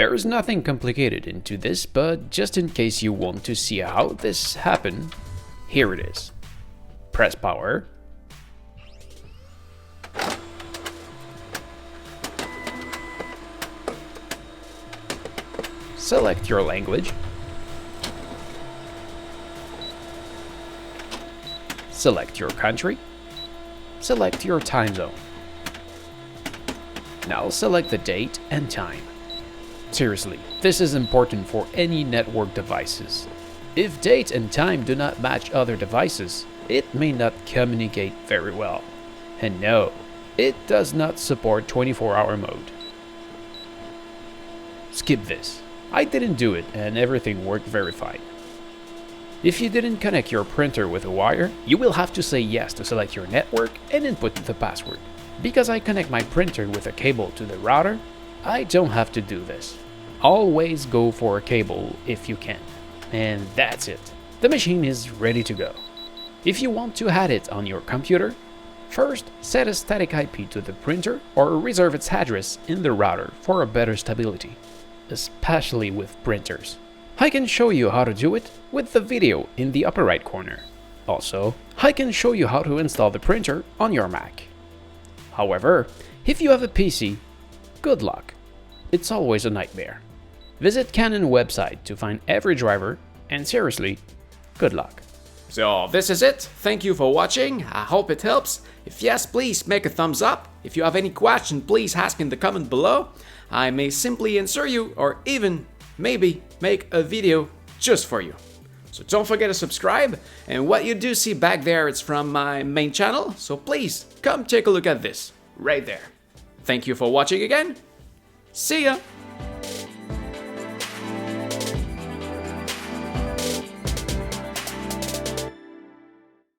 There's nothing complicated into this, but just in case you want to see how this happened, here it is. Press power. Select your language. Select your country. Select your time zone. Now select the date and time. Seriously, this is important for any network devices. If date and time do not match other devices, it may not communicate very well. And no, it does not support 24-hour mode. Skip this. I didn't do it and everything worked very fine. If you didn't connect your printer with a wire, you will have to say yes to select your network and input the password. Because I connect my printer with a cable to the router, I don't have to do this. Always go for a cable if you can. And that's it. The machine is ready to go. If you want to add it on your computer, first set a static IP to the printer or reserve its address in the router for a better stability, especially with printers. I can show you how to do it with the video in the upper right corner. Also, I can show you how to install the printer on your Mac. However, if you have a PC, good luck. It's always a nightmare. Visit Canon website to find every driver, and seriously, good luck. So this is it. Thank you for watching. I hope it helps. If yes, please make a thumbs up. If you have any question, please ask in the comment below. I may simply answer you or even maybe make a video just for you. So don't forget to subscribe, and what you do see back there is from my main channel, so please come take a look at this right there. Thank you for watching again. See ya!